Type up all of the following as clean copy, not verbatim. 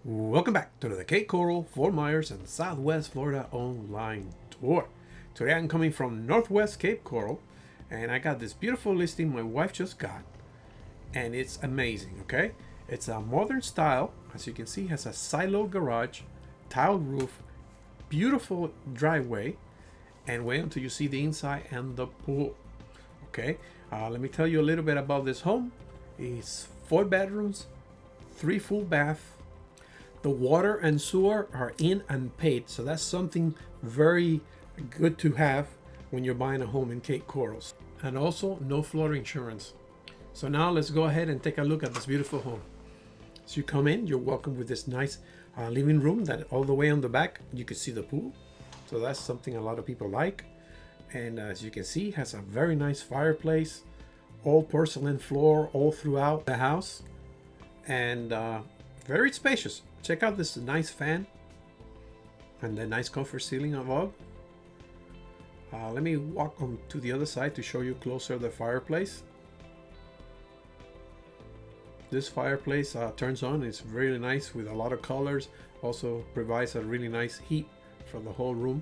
Welcome back to the Cape Coral, Fort Myers, and Southwest Florida online tour. Today I'm coming from Northwest Cape Coral, and I got this beautiful listing my wife just got, and it's amazing, okay? It's a modern style, as you can see, has a silo garage, tiled roof, beautiful driveway, and wait until you see the inside and the pool, okay? Let me tell you a little bit about this home. It's 4 bedrooms, 3 full baths. The water and sewer are in and paid, so that's something very good to have when you're buying a home in Cape Corals. And also no flood insurance. So now let's go ahead and take a look at this beautiful home. As you come in, you're welcome with this nice living room that all the way on the back you can see the pool. So that's something a lot of people like. And as you can see, has a very nice fireplace, all porcelain floor all throughout the house, and very spacious. Check out this nice fan and the nice comfort ceiling above. Let me walk on to the other side to show you closer the fireplace. This fireplace turns on. It's really nice with a lot of colors. Also provides a really nice heat for the whole room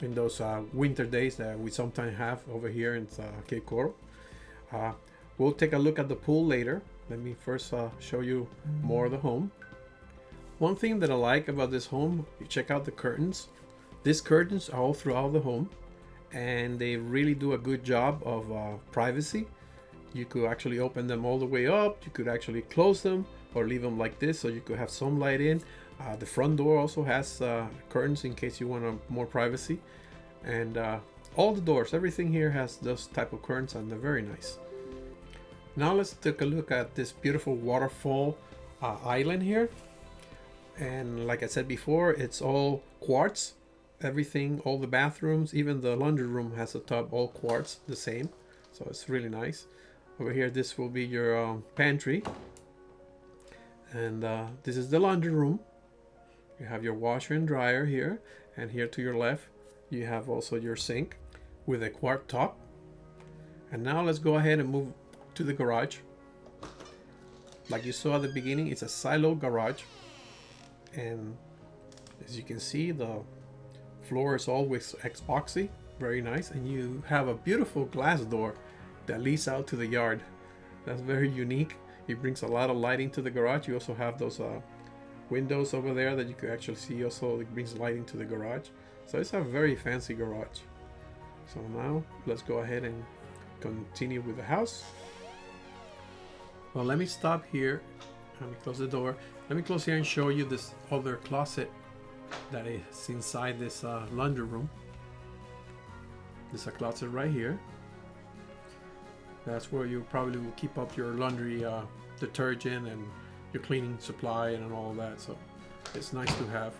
in those winter days that we sometimes have over here in Cape Coral. We'll take a look at the pool later. Let me first show you more of the home. One thing that I like about this home, you check out the curtains. These curtains are all throughout the home, and they really do a good job of privacy. You could actually open them all the way up. You could actually close them or leave them like this so you could have some light in. The front door also has curtains in case you want more privacy. And all the doors, everything here has those type of curtains, and they're very nice. Now let's take a look at this beautiful waterfall island here. And like I said before, it's all quartz. Everything, all the bathrooms, even the laundry room has a tub, all quartz, the same. So it's really nice. Over here, this will be your pantry. And this is the laundry room. You have your washer and dryer here. And here to your left, you have also your sink with a quartz top. And now let's go ahead and move to the garage. Like you saw at the beginning, it's a silo garage. And as you can see, the floor is all with epoxy, very nice. And you have a beautiful glass door that leads out to the yard. That's very unique. It brings a lot of lighting to the garage. You also have those windows over there that you could actually see. Also, it brings lighting to the garage. So it's a very fancy garage. So now let's go ahead and continue with the house. Well, let me stop here. Let me close the door. Let me close here and show you this other closet that is inside this laundry room. There's a closet right here. That's where you probably will keep up your laundry detergent and your cleaning supply and all that. So it's nice to have.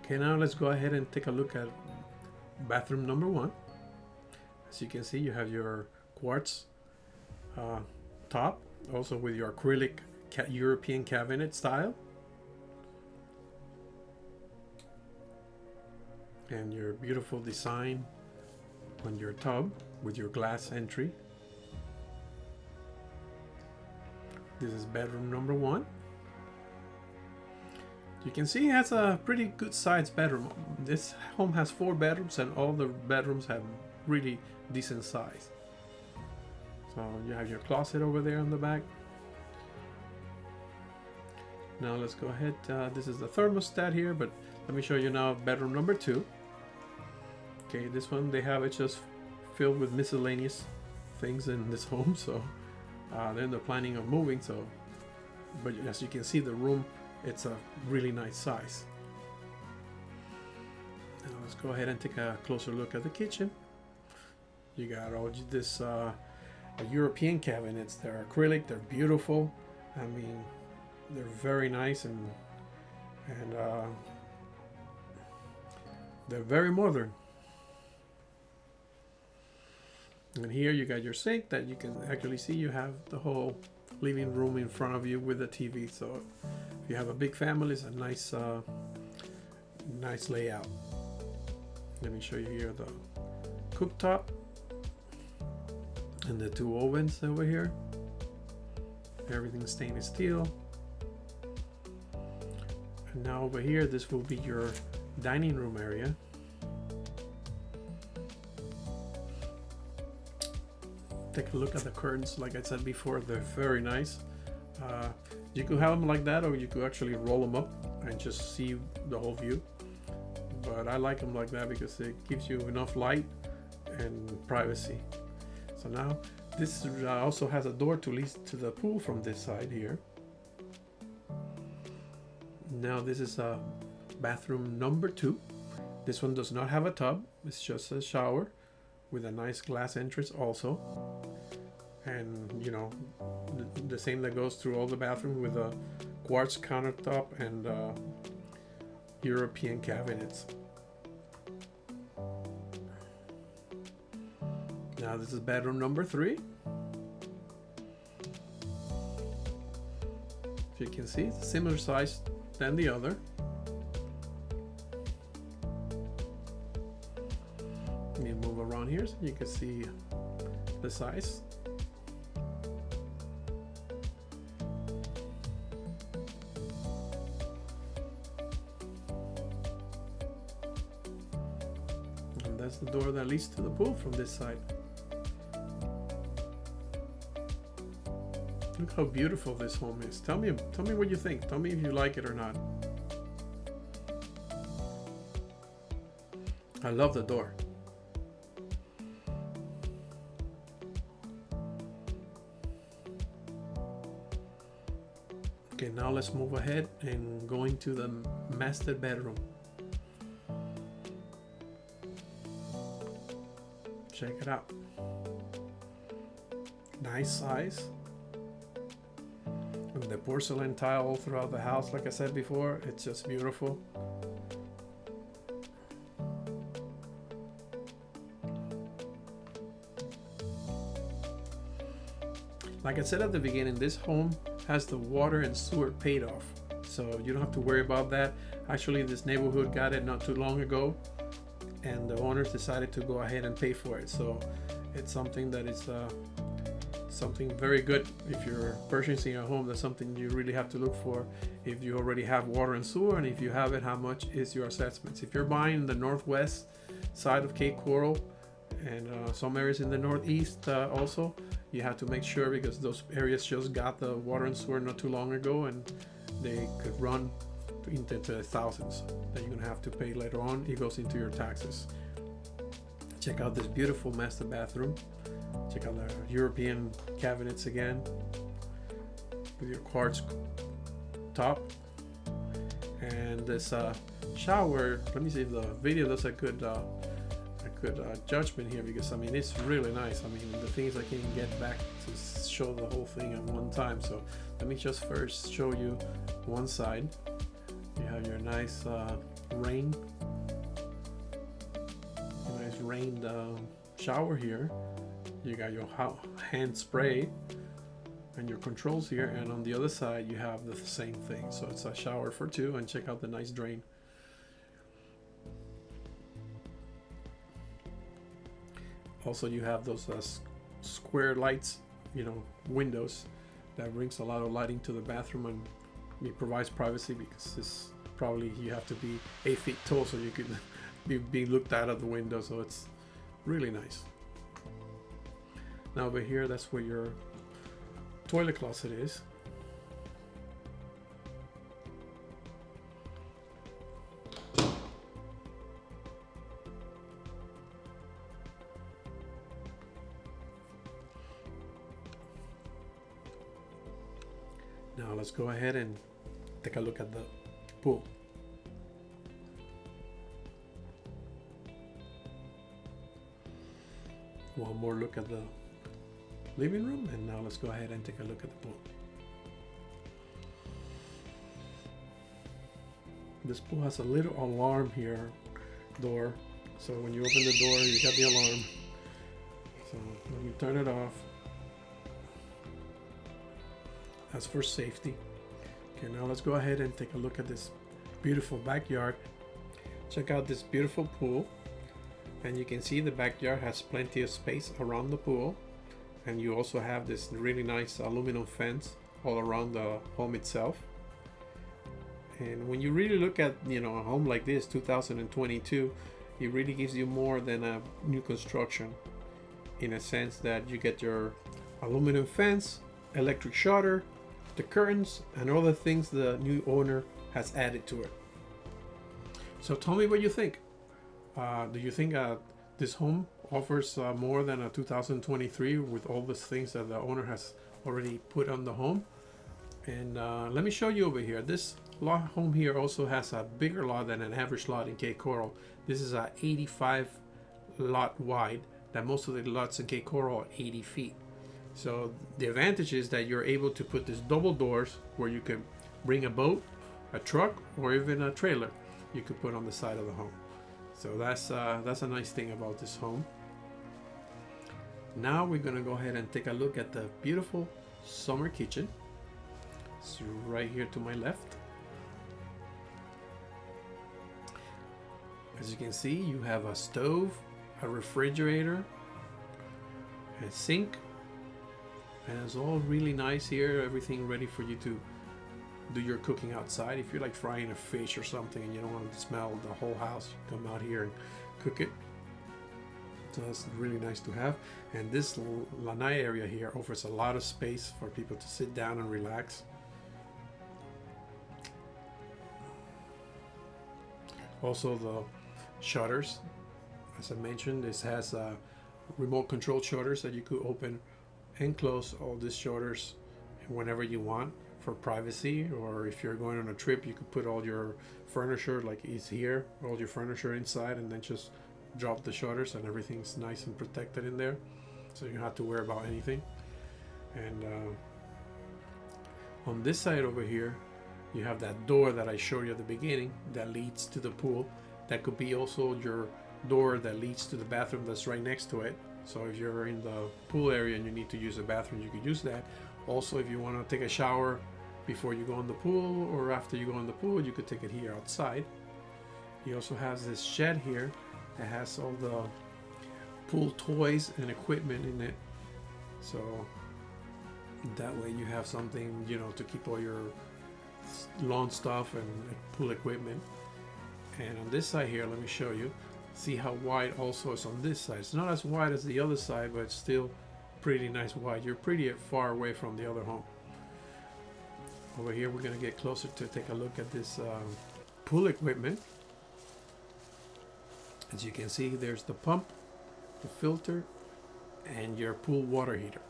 Okay, now let's go ahead and take a look at bathroom number 1. As you can see, you have your quartz top, also with your acrylic European cabinet style, and your beautiful design on your tub with your glass entry. This is bedroom number 1. You can see it has a pretty good sized bedroom. This home has 4 bedrooms, and all the bedrooms have really decent size. So you have your closet over there on the back. Now let's go ahead. This is the thermostat here, but let me show you now bedroom number 2. Okay, this one they have it just filled with miscellaneous things in this home. So then they're planning on moving. So, but as you can see, the room, it's a really nice size. Now let's go ahead and take a closer look at the kitchen. You got all this European cabinets. They're acrylic. They're beautiful. I mean, they're very nice, and they're very modern. And here you got your sink that you can actually see. You have the whole living room in front of you with the TV. So if you have a big family, it's a nice nice layout. Let me show you here the cooktop and the two ovens over here. Everything stainless steel. And now over here, this will be your dining room area. Take a look at the curtains. Like I said before, they're very nice. You could have them like that, or you could actually roll them up and just see the whole view. But I like them like that because it gives you enough light and privacy. So now this also has a door to lead to the pool from this side here. Now this is bathroom number 2. This one does not have a tub. It's just a shower with a nice glass entrance also. And you know, the same that goes through all the bathroom with a quartz countertop and European cabinets. Now this is bedroom number 3. If you can see, it's similar size than the other. Let me move around here so you can see the size. And that's the door that leads to the pool from this side. Look how beautiful this home is. Tell me what you think. Tell me if you like it or not. I love the door. Okay, now let's move ahead and go into the master bedroom. Check it out. Nice size. And the porcelain tile all throughout the house, like I said before, it's just beautiful. Like I said at the beginning, this home has the water and sewer paid off, so you don't have to worry about that. Actually, this neighborhood got it not too long ago, and the owners decided to go ahead and pay for it. So it's something that is something very good. If you're purchasing a home, that's something you really have to look for. If you already have water and sewer, and if you have it, how much is your assessments? If you're buying the northwest side of Cape Coral and some areas in the northeast also, you have to make sure, because those areas just got the water and sewer not too long ago, and they could run into the thousands that you're gonna have to pay later on. It goes into your taxes. Check out this beautiful master bathroom. Check out the European cabinets again with your quartz top, and this shower. Let me see if the video does a good judgment here, because I mean it's really nice. I mean, the things I can get back to show the whole thing at one time. So let me just first show you one side. You have your nice rained shower here. You got your hand spray and your controls here, and on the other side you have the same thing. So it's a shower for 2, and check out the nice drain. Also, you have those square lights, you know, windows that brings a lot of lighting to the bathroom, and it provides privacy, because this probably you have to be 8 feet tall so you can be looked out of the window. So it's really nice. Now over here, that's where your toilet closet is. Now let's go ahead and take a look at the pool. One more look at the living room, and now let's go ahead and take a look at the pool. This pool has a little alarm here, door. So when you open the door, you got the alarm. So let me turn it off. That's for safety. Okay, now let's go ahead and take a look at this beautiful backyard. Check out this beautiful pool. And you can see the backyard has plenty of space around the pool, and you also have this really nice aluminum fence all around the home itself. And when you really look at, you know, a home like this, 2022, it really gives you more than a new construction, in a sense that you get your aluminum fence, electric shutter, the curtains, and all the things the new owner has added to it. So tell me what you think. Do you think this home offers more than a 2023 with all the things that the owner has already put on the home? And let me show you over here. This lot home here also has a bigger lot than an average lot in Cape Coral. This is a 85 lot wide, that most of the lots in Cape Coral are 80 feet. So the advantage is that you're able to put these double doors where you can bring a boat, a truck, or even a trailer you could put on the side of the home. So that's a nice thing about this home. Now we're gonna go ahead and take a look at the beautiful summer kitchen. It's right here to my left. As you can see, you have a stove, a refrigerator, a sink, and it's all really nice here. Everything ready for you to do your cooking outside. If you're like frying a fish or something and you don't want to smell the whole house, you come out here and cook it. So that's really nice to have. And this lanai area here offers a lot of space for people to sit down and relax. Also the shutters, as I mentioned, this has remote control shutters that you could open and close all these shutters whenever you want for privacy, or if you're going on a trip, you could put all your furniture like is here, all your furniture inside, and then just drop the shutters and everything's nice and protected in there, so you don't have to worry about anything. And on this side over here, you have that door that I showed you at the beginning that leads to the pool. That could be also your door that leads to the bathroom that's right next to it. So if you're in the pool area and you need to use a bathroom, you could use that. Also, if you want to take a shower before you go in the pool or after you go in the pool, you could take it here outside. He also has this shed here that has all the pool toys and equipment in it. So that way you have something, you know, to keep all your lawn stuff and pool equipment. And on this side here, let me show you. See how wide also is on this side. It's not as wide as the other side, but it's still pretty nice wide. You're pretty far away from the other home. Over here, we're gonna get closer to take a look at this pool equipment. As you can see, there's the pump, the filter, and your pool water heater.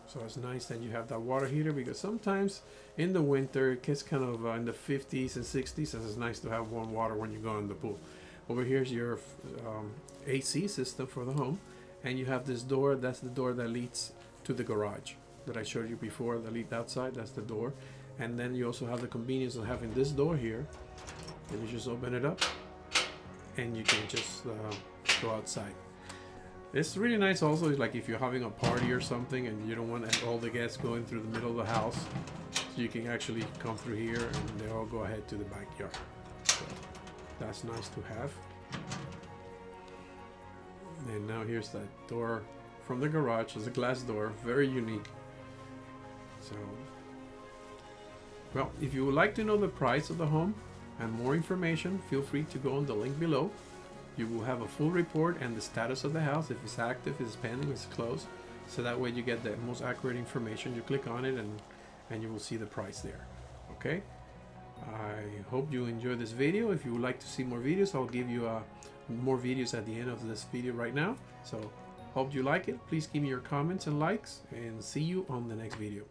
So it's nice that you have that water heater, because sometimes in the winter it gets kind of in the 50s and 60s, and it's nice to have warm water when you go in the pool. Over here's your AC system for the home, and you have this door. That's the door that leads to the garage that I showed you before, that lead outside. That's the door. And then you also have the convenience of having this door here, and you just open it up and you can just go outside. It's really nice also, like if you're having a party or something and you don't want all the guests going through the middle of the house, so you can actually come through here and they all go ahead to the backyard. So that's nice to have. And now here's that door from the garage. It's a glass door, very unique. So, well, if you would like to know the price of the home and more information, feel free to go on the link below. You will have a full report and the status of the house, if it's active, if it's pending, if it's closed. So that way you get the most accurate information. You click on it and you will see the price there. Okay? I hope you enjoyed this video. If you would like to see more videos, I'll give you more videos at the end of this video right now. So hope you like it. Please give me your comments and likes, and see you on the next video.